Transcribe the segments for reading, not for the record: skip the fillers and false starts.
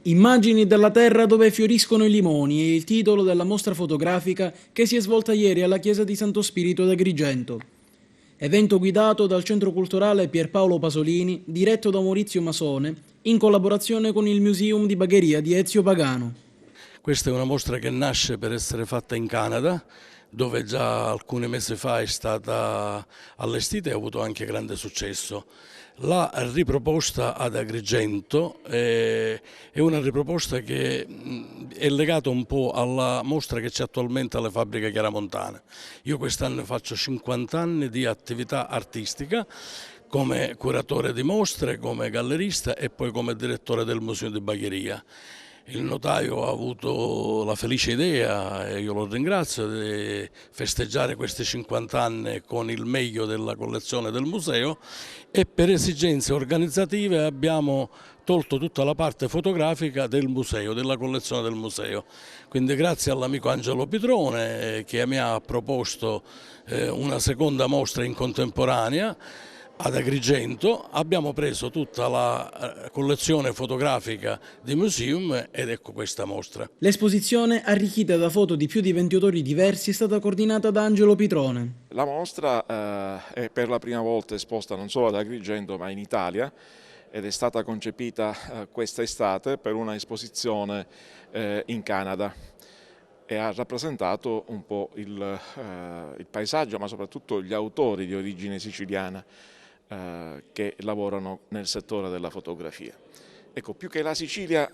Immagini della terra dove fioriscono i limoni è il titolo della mostra fotografica che si è svolta ieri alla chiesa di Santo Spirito ad Agrigento. Evento guidato dal Centro Culturale Pierpaolo Pasolini, diretto da Maurizio Masone, in collaborazione con il Museum di Bagheria di Ezio Pagano. Questa è una mostra che nasce per essere fatta in Canada, dove già alcuni mesi fa è stata allestita e ha avuto anche grande successo. La riproposta ad Agrigento è una riproposta che è legata un po' alla mostra che c'è attualmente alle fabbriche chiaramontane. Io quest'anno faccio 50 anni di attività artistica come curatore di mostre, come gallerista e poi come direttore del Museo di Bagheria. Il notaio ha avuto la felice idea, e io lo ringrazio, di festeggiare questi 50 anni con il meglio della collezione del museo e per esigenze organizzative abbiamo tolto tutta la parte fotografica del museo, della collezione del museo. Quindi grazie all'amico Angelo Pitrone che mi ha proposto una seconda mostra in contemporanea ad Agrigento, abbiamo preso tutta la collezione fotografica di Museum ed ecco questa mostra. L'esposizione, arricchita da foto di più di 20 autori diversi, è stata coordinata da Angelo Pitrone. La mostra è per la prima volta esposta non solo ad Agrigento ma in Italia ed è stata concepita questa estate per una esposizione in Canada e ha rappresentato un po' il paesaggio ma soprattutto gli autori di origine siciliana che lavorano nel settore della fotografia. Ecco, più che la Sicilia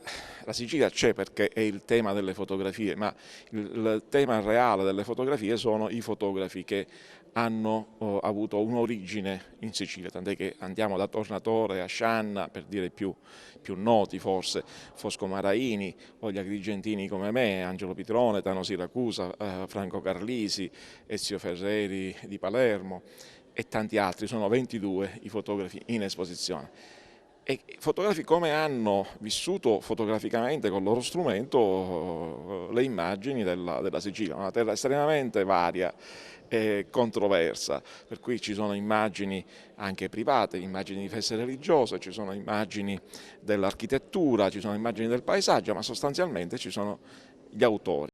c'è perché è il tema delle fotografie, ma il tema reale delle fotografie sono i fotografi che hanno avuto un'origine in Sicilia, tant'è che andiamo da Tornatore a Scianna, per dire più noti forse, Fosco Maraini o gli agrigentini come me, Angelo Pitrone, Tano Siracusa, Franco Carlisi, Ezio Ferreri di Palermo e tanti altri, sono 22 i fotografi in esposizione. E fotografi come hanno vissuto fotograficamente con il loro strumento le immagini della Sicilia, una terra estremamente varia e controversa, per cui ci sono immagini anche private, immagini di feste religiose, ci sono immagini dell'architettura, ci sono immagini del paesaggio, ma sostanzialmente ci sono gli autori.